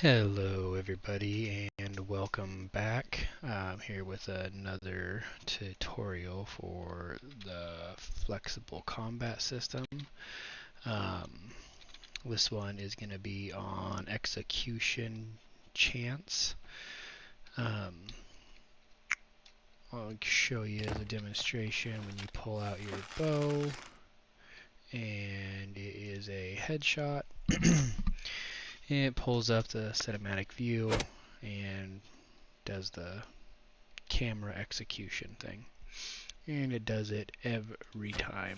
Hello everybody and welcome back. I'm here with another tutorial for the flexible combat system. This one is going to be on execution chance. I'll show you as a demonstration when you pull out your bow and it is a headshot. It pulls up the cinematic view and does the camera execution thing. And it does it every time.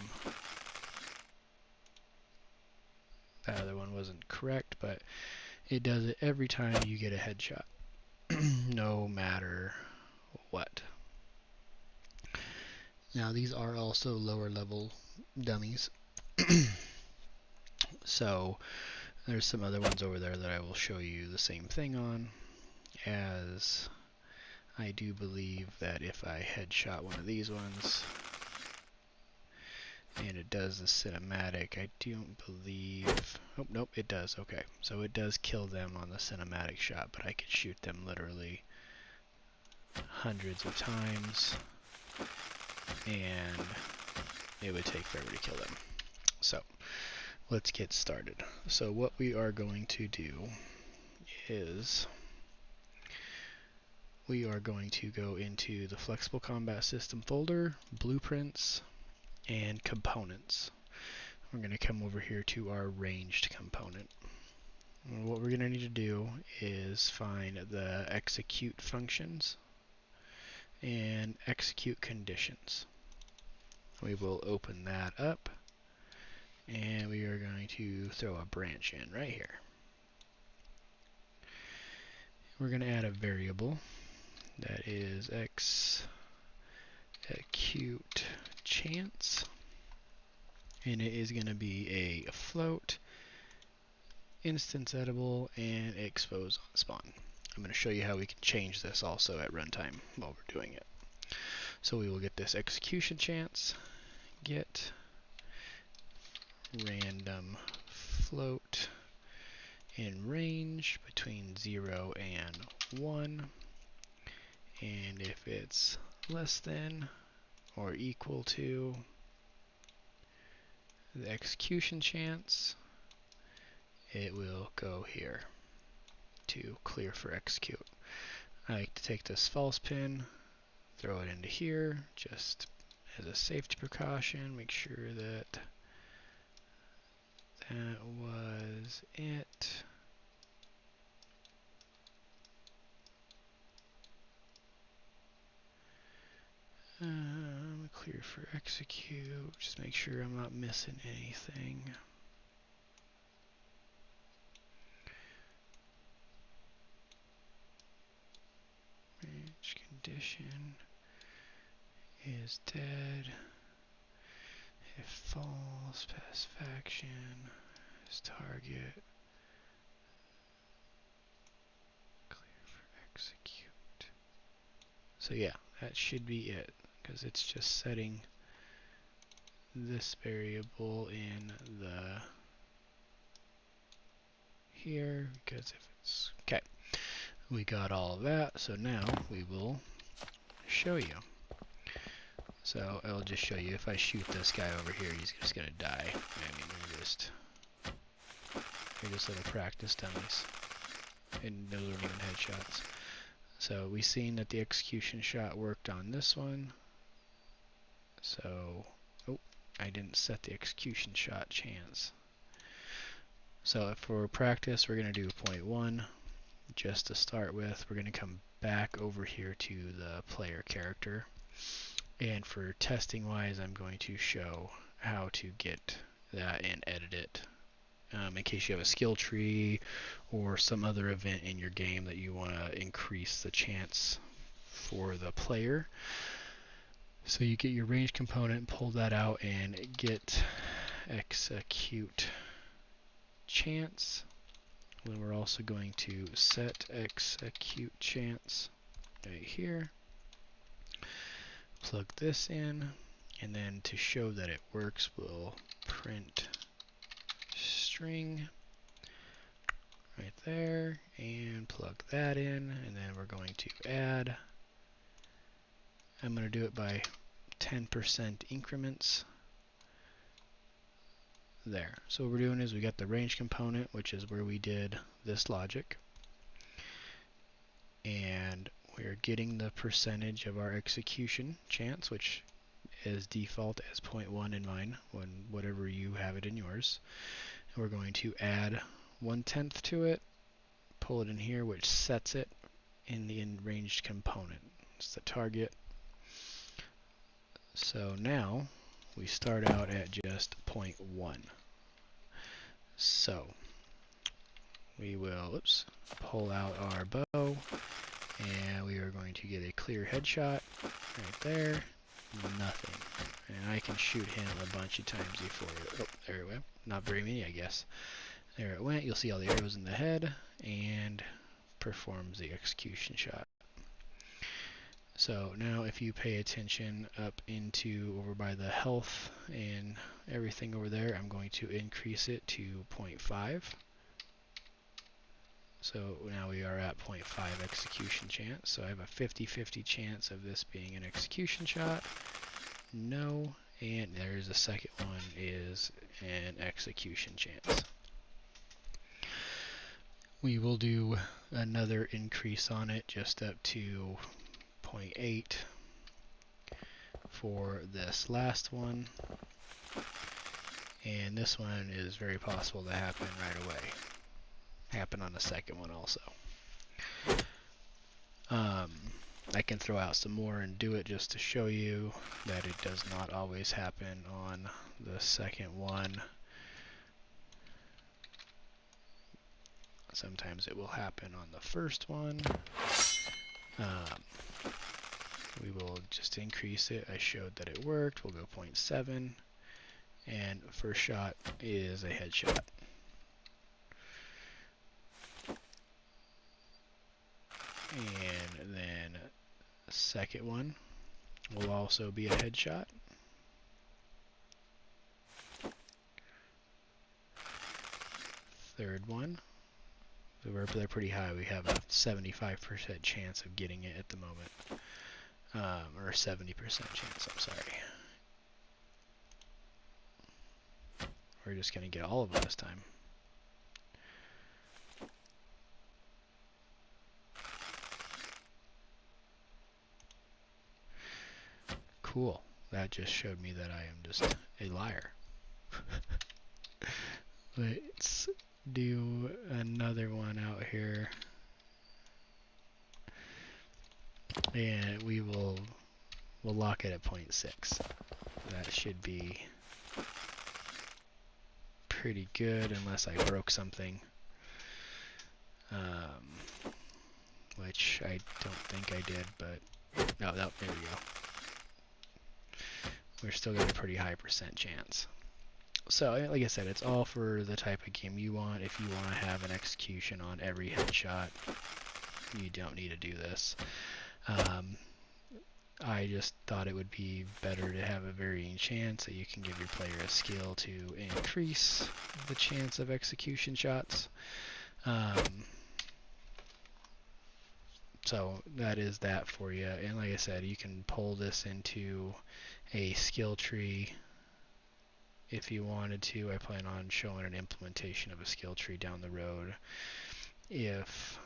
The other one wasn't correct, but it does it every time you get a headshot. No matter what. Now these are also lower level dummies. So there's some other ones over there that I will show you the same thing on, as I do believe that if I headshot one of these ones and it does the cinematic, I don't believe, oh nope, it does. Okay, so it does kill them on the cinematic shot, but I could shoot them literally hundreds of times and it would take forever to kill them. So let's get started. So what we are going to do is we are going to go into the Flexible Combat System folder, Blueprints, and Components. We're going to come over here to our ranged component. And what we're going to need to do is find the execute functions and execute conditions. We will open that up and we are going to throw a branch in right here. We're going to add a variable that is execute chance, and it is going to be a float, instance editable, and expose on spawn. I'm going to show you how we can change this also at runtime while we're doing it. So we will get this execution chance, get random float in range between 0 and 1, and if it's less than or equal to the execution chance, it will go here to clear for execute. I like to take this false pin, throw it into here just as a safety precaution, make sure that that was it. Clear for execute, just make sure I'm not missing anything. Range condition is dead. If false, pass faction is target. Clear for execute. So yeah, that should be it, because it's just setting this variable in the here, because if it's okay, we got all of that. So now we will show you. So I'll just show you. If I shoot this guy over here, he's just gonna die. I mean, they're just little practice dummies, and those aren't even headshots. So we seen that the execution shot worked on this one. So, oh, I didn't set the execution shot chance. So for practice, we're going to do 0.1 just to start with. We're going to come back over here to the player character. And for testing wise, I'm going to show how to get that and edit it. In case you have a skill tree or some other event in your game that you want to increase the chance for the player. So you get your range component, pull that out, and get execute chance. Then we're also going to set execute chance right here. Plug this in, and then to show that it works, we'll print string right there and plug that in, and then we're going to add. I'm going to do it by 10% increments. There. So what we're doing is we got the range component, which is where we did this logic, and we're getting the percentage of our execution chance, which is default as 0.1 in mine, whatever you have it in yours. And we're going to add 1/10 to it, pull it in here, which sets it in the ranged component. It's the target. So now we start out at just 0.1. So we will pull out our bow, and we are going to get a clear headshot right there. Nothing. And I can shoot him a bunch of times before it. Oh, there it went. Not very many, I guess. There it went. You'll see all the arrows in the head, and performs the execution shot. So now if you pay attention up into over by the health and everything over there, I'm going to increase it to 0.5. So now we are at 0.5 execution chance. So I have a 50-50 chance of this being an execution shot. No. And there's the second one is an execution chance. We will do another increase on it just up to 0.8 for this last one. And this one is very possible to happen right away. Happen on the second one also. I can throw out some more and do it just to show you that it does not always happen on the second one. Sometimes it will happen on the first one. We will just increase it. I showed that it worked. We'll go 0.7. And first shot is a headshot. And then second one will also be a headshot. Third one, they're pretty high. We have a 75% chance of getting it at the moment, or 70% chance, I'm sorry. We're just going to get all of them this time. Cool. That just showed me that I am just a liar. Let's do another one out here. And we'll lock it at 0.6. That should be pretty good unless I broke something. Which I don't think I did, but no, there we go. We're still got a pretty high percent chance. So, like I said, it's all for the type of game you want. If you want to have an execution on every headshot, you don't need to do this. I just thought it would be better to have a varying chance that you can give your player a skill to increase the chance of execution shots. So that is that for you. And like I said, you can pull this into a skill tree if you wanted to. I plan on showing an implementation of a skill tree down the road if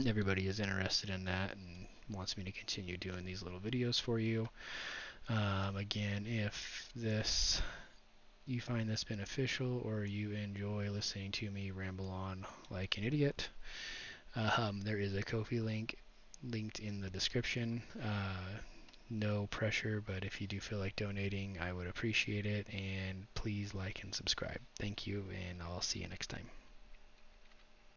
everybody is interested in that and wants me to continue doing these little videos for you. Again, if you find this beneficial or you enjoy listening to me ramble on like an idiot, there is a Ko-fi link linked in the description. No pressure, but if you do feel like donating, I would appreciate it. And please like and subscribe. Thank you, and I'll see you next time.